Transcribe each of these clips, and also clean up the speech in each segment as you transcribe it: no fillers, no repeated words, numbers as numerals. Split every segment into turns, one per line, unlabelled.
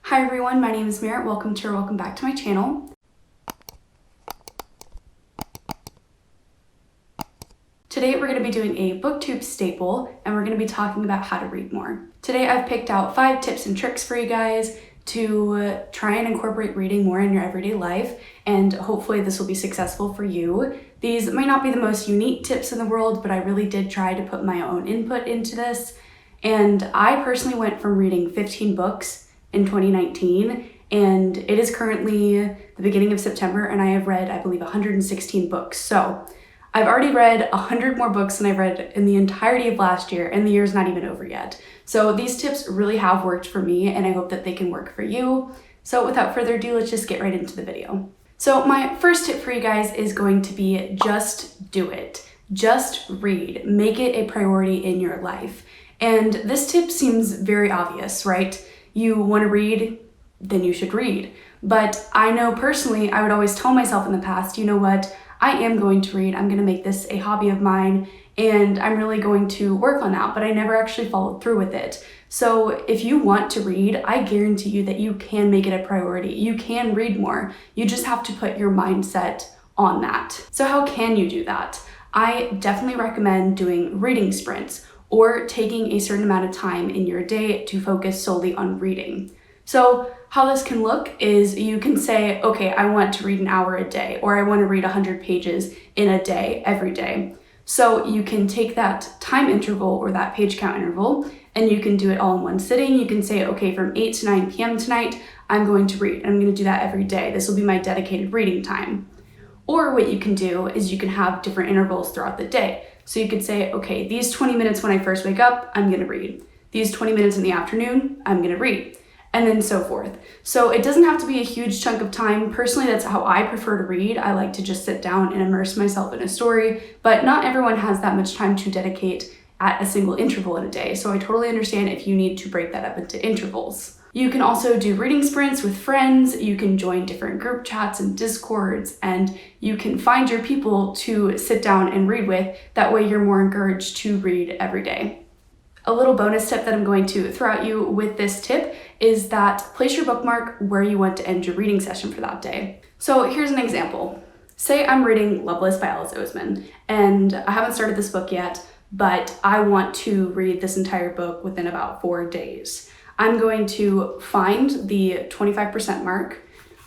Hi everyone, my name is Merritt. Welcome back to my channel. Today we're going to be doing a booktube staple and we're going to be talking about how to read more. Today I've picked out 5 tips and tricks for you guys to try and incorporate reading more in your everyday life, and hopefully this will be successful for you. These might not be the most unique tips in the world, but I really did try to put my own input into this. And I personally went from reading 15 books in 2019, and it is currently the beginning of September, and I have read, I believe, 116 books. So I've already read 100 more books than I read in the entirety of last year, and the year's not even over yet. So these tips really have worked for me, and I hope that they can work for you. So without further ado, let's just get right into the video. So my first tip for you guys is going to be just do it. Just read. Make it a priority in your life. And this tip seems very obvious, right? You want to read, then you should read. But I know personally, I would always tell myself in the past, you know what, I am going to read, I'm going to make this a hobby of mine, and I'm really going to work on that, but I never actually followed through with it. So if you want to read, I guarantee you that you can make it a priority. You can read more. You just have to put your mindset on that. So how can you do that? I definitely recommend doing reading sprints, or taking a certain amount of time in your day to focus solely on reading. So how this can look is you can say, okay, I want to read an hour a day, or I want to read 100 pages in a day, every day. So you can take that time interval or that page count interval, and you can do it all in one sitting. You can say, okay, from 8 to 9 p.m. tonight, I'm going to read. I'm going to do that every day. This will be my dedicated reading time. Or what you can do is you can have different intervals throughout the day. So you could say, okay, these 20 minutes when I first wake up, I'm gonna read. These 20 minutes in the afternoon, I'm gonna read, and then so forth. So it doesn't have to be a huge chunk of time. Personally, that's how I prefer to read. I like to just sit down and immerse myself in a story, but not everyone has that much time to dedicate at a single interval in a day. So I totally understand if you need to break that up into intervals. You can also do reading sprints with friends, you can join different group chats and discords, and you can find your people to sit down and read with. That way you're more encouraged to read every day. A little bonus tip that I'm going to throw at you with this tip is that place your bookmark where you want to end your reading session for that day. So here's an example. Say I'm reading Loveless by Alice Oseman, and I haven't started this book yet, but I want to read this entire book within about 4 days. I'm going to find the 25% mark.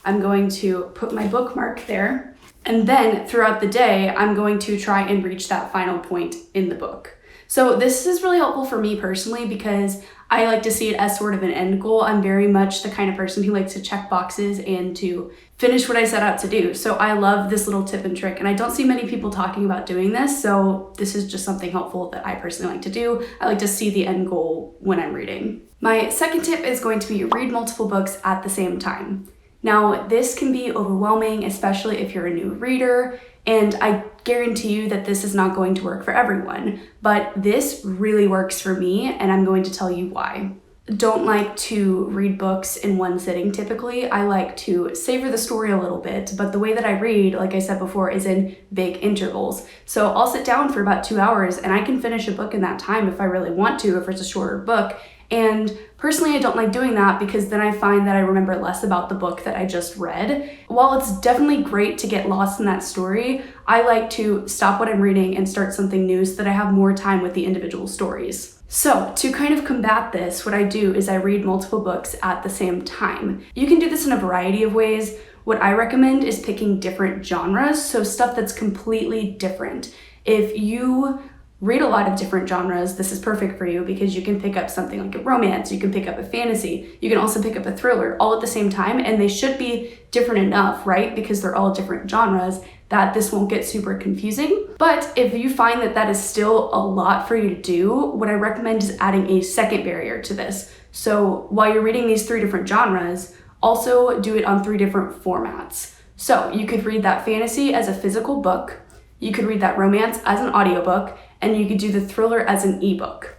I'm going to put my bookmark there. And then throughout the day, I'm going to try and reach that final point in the book. So this is really helpful for me personally because I like to see it as sort of an end goal. I'm very much the kind of person who likes to check boxes and to finish what I set out to do. So I love this little tip and trick, and I don't see many people talking about doing this. So this is just something helpful that I personally like to do. I like to see the end goal when I'm reading. My second tip is going to be read multiple books at the same time. Now, this can be overwhelming, especially if you're a new reader, and I guarantee you that this is not going to work for everyone, but this really works for me, and I'm going to tell you why. Don't like to read books in one sitting typically. I like to savor the story a little bit, but the way that I read, like I said before, is in big intervals. So I'll sit down for about 2 hours and I can finish a book in that time if I really want to, if it's a shorter book. And personally, I don't like doing that because then I find that I remember less about the book that I just read. While it's definitely great to get lost in that story, I like to stop what I'm reading and start something new so that I have more time with the individual stories. So to kind of combat this, what I do is I read multiple books at the same time. You can do this in a variety of ways. What I recommend is picking different genres, so stuff that's completely different. If you read a lot of different genres, this is perfect for you because you can pick up something like a romance, you can pick up a fantasy, you can also pick up a thriller all at the same time, and they should be different enough, right? Because they're all different genres, that this won't get super confusing. But if you find that that is still a lot for you to do, what I recommend is adding a second barrier to this. So while you're reading these 3 different genres, also do it on 3 different formats. So you could read that fantasy as a physical book, you could read that romance as an audiobook, and you could do the thriller as an ebook.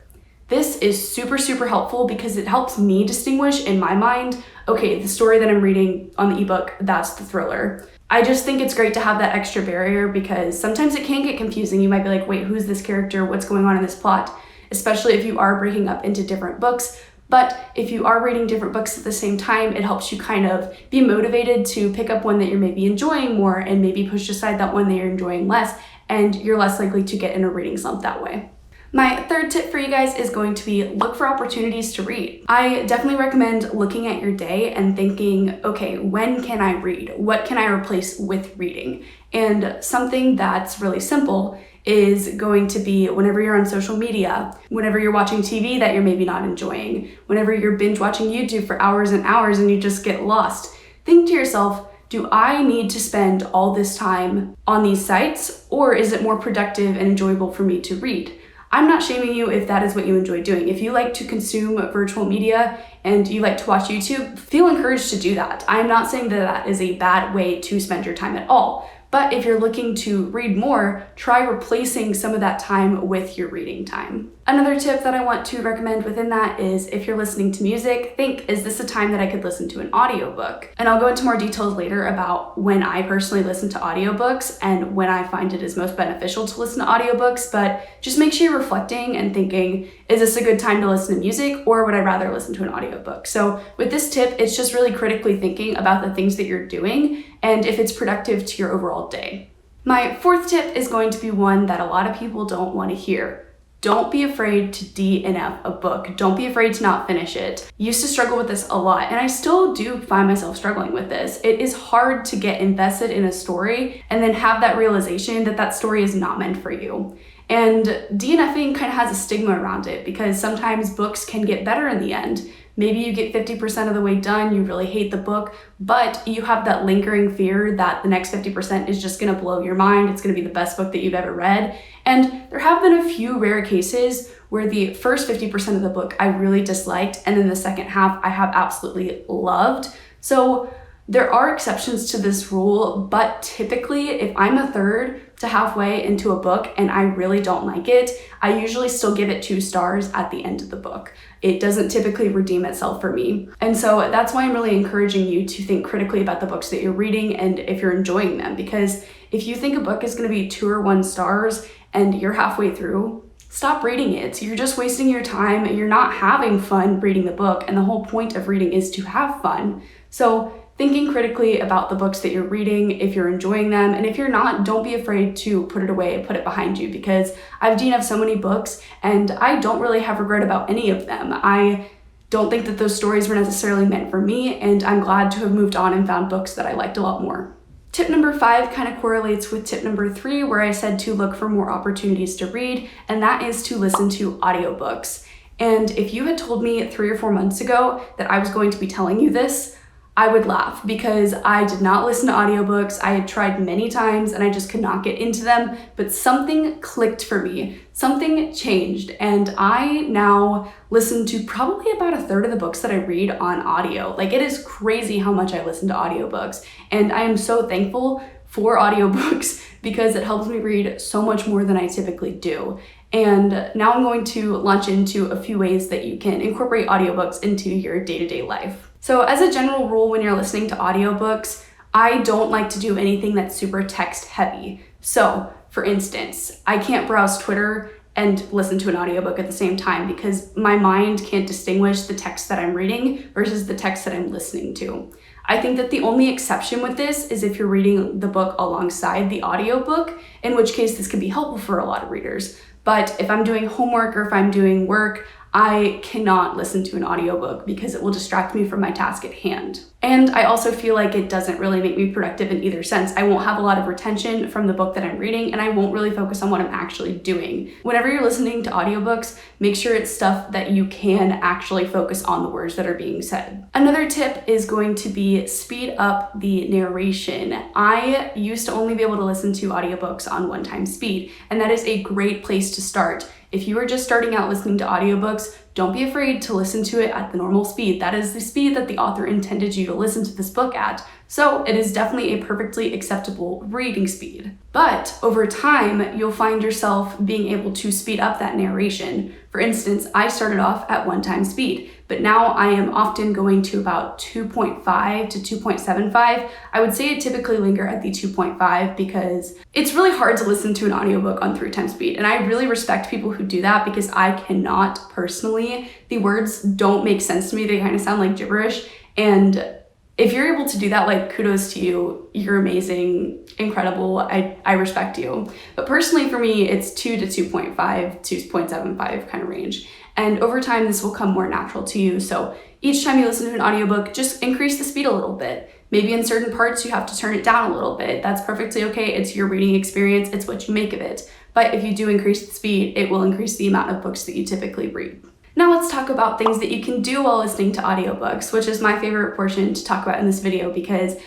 This is super, super helpful because it helps me distinguish in my mind, okay, the story that I'm reading on the ebook, that's the thriller. I just think it's great to have that extra barrier because sometimes it can get confusing. You might be like, wait, who's this character? What's going on in this plot? Especially if you are breaking up into different books. But if you are reading different books at the same time, it helps you kind of be motivated to pick up one that you're maybe enjoying more and maybe push aside that one that you're enjoying less, and you're less likely to get in a reading slump that way. My third tip for you guys is going to be look for opportunities to read. I definitely recommend looking at your day and thinking, okay, when can I read? What can I replace with reading? And something that's really simple is going to be whenever you're on social media, whenever you're watching TV that you're maybe not enjoying, whenever you're binge watching YouTube for hours and hours and you just get lost. Think to yourself, do I need to spend all this time on these sites, or is it more productive and enjoyable for me to read? I'm not shaming you if that is what you enjoy doing. If you like to consume virtual media and you like to watch YouTube, feel encouraged to do that. I'm not saying that that is a bad way to spend your time at all. But if you're looking to read more, try replacing some of that time with your reading time. Another tip that I want to recommend within that is if you're listening to music, think, is this a time that I could listen to an audiobook? And I'll go into more details later about when I personally listen to audiobooks and when I find it is most beneficial to listen to audiobooks, but just make sure you're reflecting and thinking, is this a good time to listen to music, or would I rather listen to an audiobook? So with this tip, it's just really critically thinking about the things that you're doing and if it's productive to your overall day. My fourth tip is going to be one that a lot of people don't want to hear. Don't be afraid to DNF a book. Don't be afraid to not finish it. I used to struggle with this a lot, and I still do find myself struggling with this. It is hard to get invested in a story and then have that realization that that story is not meant for you. And DNFing kind of has a stigma around it because sometimes books can get better in the end. Maybe you get 50% of the way done, you really hate the book, but you have that lingering fear that the next 50% is just gonna blow your mind. It's gonna be the best book that you've ever read. And there have been a few rare cases where the first 50% of the book I really disliked, and then the second half I have absolutely loved. So there are exceptions to this rule, but typically if I'm a third to halfway into a book and I really don't like it, I usually still give it 2 stars at the end of the book. It doesn't typically redeem itself for me. And so that's why I'm really encouraging you to think critically about the books that you're reading and if you're enjoying them. Because if you think a book is gonna be 2 or 1 stars and you're halfway through, stop reading it. You're just wasting your time. You're not having fun reading the book. And the whole point of reading is to have fun. So thinking critically about the books that you're reading, if you're enjoying them, and if you're not, don't be afraid to put it away, put it behind you, because I've DNF'd so many books and I don't really have regret about any of them. I don't think that those stories were necessarily meant for me, and I'm glad to have moved on and found books that I liked a lot more. Tip number 5 kind of correlates with tip number 3, where I said to look for more opportunities to read, and that is to listen to audiobooks. And if you had told me 3 or 4 months ago that I was going to be telling you this, I would laugh, because I did not listen to audiobooks. I had tried many times and I just could not get into them, but something clicked for me. Something changed, and I now listen to probably about 1/3 of the books that I read on audio. Like, it is crazy how much I listen to audiobooks, and I am so thankful for audiobooks because it helps me read so much more than I typically do. And now I'm going to launch into a few ways that you can incorporate audiobooks into your day-to-day life. So as a general rule, when you're listening to audiobooks, I don't like to do anything that's super text heavy. So for instance, I can't browse Twitter and listen to an audiobook at the same time because my mind can't distinguish the text that I'm reading versus the text that I'm listening to. I think that the only exception with this is if you're reading the book alongside the audiobook, in which case this can be helpful for a lot of readers. But if I'm doing homework or if I'm doing work, I cannot listen to an audiobook because it will distract me from my task at hand. And I also feel like it doesn't really make me productive in either sense. I won't have a lot of retention from the book that I'm reading, and I won't really focus on what I'm actually doing. Whenever you're listening to audiobooks, make sure it's stuff that you can actually focus on the words that are being said. Another tip is going to be speed up the narration. I used to only be able to listen to audiobooks on 1x speed, and that is a great place to start. If you are just starting out listening to audiobooks, don't be afraid to listen to it at the normal speed. That is the speed that the author intended you to listen to this book at. So it is definitely a perfectly acceptable reading speed. But over time, you'll find yourself being able to speed up that narration. For instance, I started off at 1x speed but now I am often going to about 2.5 to 2.75. I would say I typically linger at the 2.5 because it's really hard to listen to an audiobook on 3 times speed. And I really respect people who do that because I cannot personally. The words don't make sense to me. They kind of sound like gibberish. And if you're able to do that, like, kudos to you. You're amazing, incredible. I respect you. But personally for me, it's 2 to 2.5, 2.75 kind of range. And over time, this will come more natural to you. So each time you listen to an audiobook, just increase the speed a little bit. Maybe in certain parts, you have to turn it down a little bit. That's perfectly okay. It's your reading experience. It's what you make of it. But if you do increase the speed, it will increase the amount of books that you typically read. Now let's talk about things that you can do while listening to audiobooks, which is my favorite portion to talk about in this video because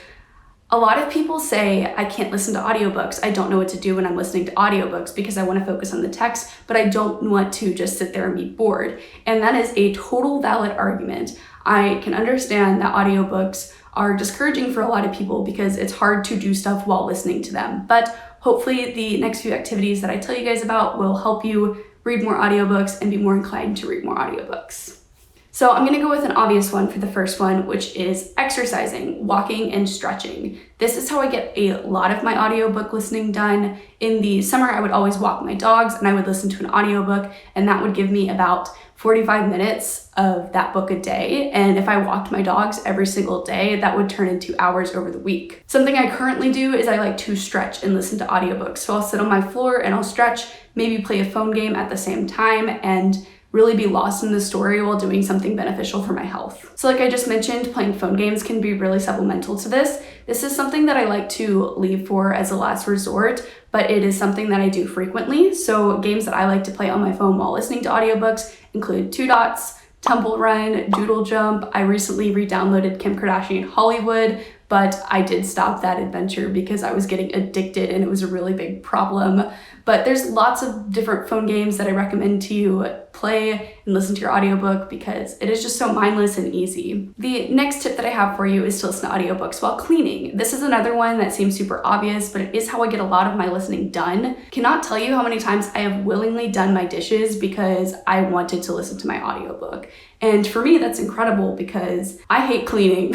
a lot of people say, I can't listen to audiobooks. I don't know what to do when I'm listening to audiobooks because I want to focus on the text, but I don't want to just sit there and be bored. And that is a total valid argument. I can understand that audiobooks are discouraging for a lot of people because it's hard to do stuff while listening to them. But hopefully the next few activities that I tell you guys about will help you read more audiobooks and be more inclined to read more audiobooks. So I'm gonna go with an obvious one for the first one, which is exercising, walking and stretching. This is how I get a lot of my audiobook listening done. In the summer, I would always walk my dogs and I would listen to an audiobook, and that would give me about 45 minutes of that book a day. And if I walked my dogs every single day, that would turn into hours over the week. Something I currently do is I like to stretch and listen to audiobooks. So I'll sit on my floor and I'll stretch, maybe play a phone game at the same time, and really be lost in the story while doing something beneficial for my health. So like I just mentioned, playing phone games can be really supplemental to this. This is something that I like to leave for as a last resort, but it is something that I do frequently. So games that I like to play on my phone while listening to audiobooks include Two Dots, Temple Run, Doodle Jump. I recently re-downloaded Kim Kardashian Hollywood, but I did stop that adventure because I was getting addicted and it was a really big problem. But there's lots of different phone games that I recommend to you play and listen to your audiobook because it is just so mindless and easy. The next tip that I have for you is to listen to audiobooks while cleaning. This is another one that seems super obvious, but it is how I get a lot of my listening done. Cannot tell you how many times I have willingly done my dishes because I wanted to listen to my audiobook. And for me, that's incredible because I hate cleaning.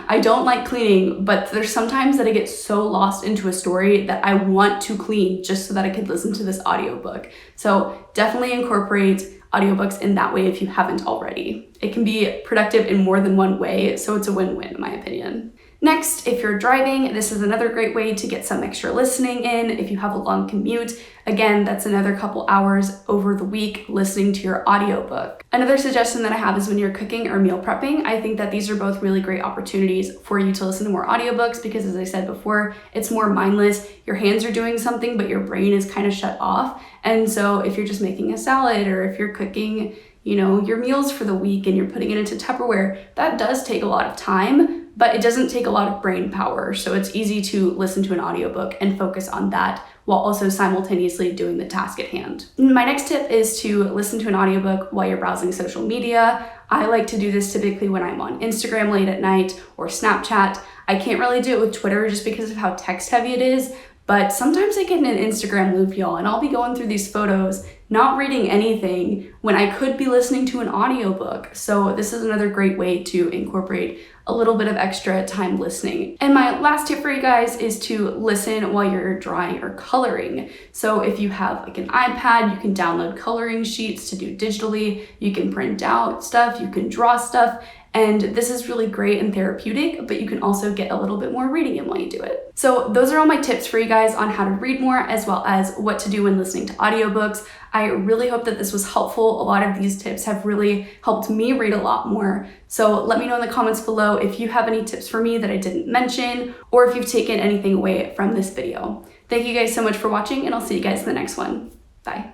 I don't like cleaning, but there's sometimes that I get so lost into a story that I want to clean just so that I could listen to this audiobook. So definitely incorporate audiobooks in that way if you haven't already. It can be productive in more than one way, so it's a win-win in my opinion. Next, if you're driving, this is another great way to get some extra listening in. If you have a long commute, again, that's another couple hours over the week listening to your audiobook. Another suggestion that I have is when you're cooking or meal prepping, I think that these are both really great opportunities for you to listen to more audiobooks because, as I said before, it's more mindless. Your hands are doing something, but your brain is kind of shut off. And so if you're just making a salad or if you're cooking, your meals for the week and you're putting it into Tupperware, that does take a lot of time, but it doesn't take a lot of brain power. So it's easy to listen to an audiobook and focus on that while also simultaneously doing the task at hand. My next tip is to listen to an audiobook while you're browsing social media. I like to do this typically when I'm on Instagram late at night or Snapchat. I can't really do it with Twitter just because of how text heavy it is, but sometimes I get in an Instagram loop, y'all, and I'll be going through these photos, not reading anything when I could be listening to an audiobook. So this is another great way to incorporate a little bit of extra time listening. And my last tip for you guys is to listen while you're drawing or coloring. So if you have like an iPad, you can download coloring sheets to do digitally. You can print out stuff, you can draw stuff. And this is really great and therapeutic, but you can also get a little bit more reading in while you do it. So those are all my tips for you guys on how to read more, as well as what to do when listening to audiobooks. I really hope that this was helpful. A lot of these tips have really helped me read a lot more. So let me know in the comments below if you have any tips for me that I didn't mention, or if you've taken anything away from this video. Thank you guys so much for watching, and I'll see you guys in the next one. Bye.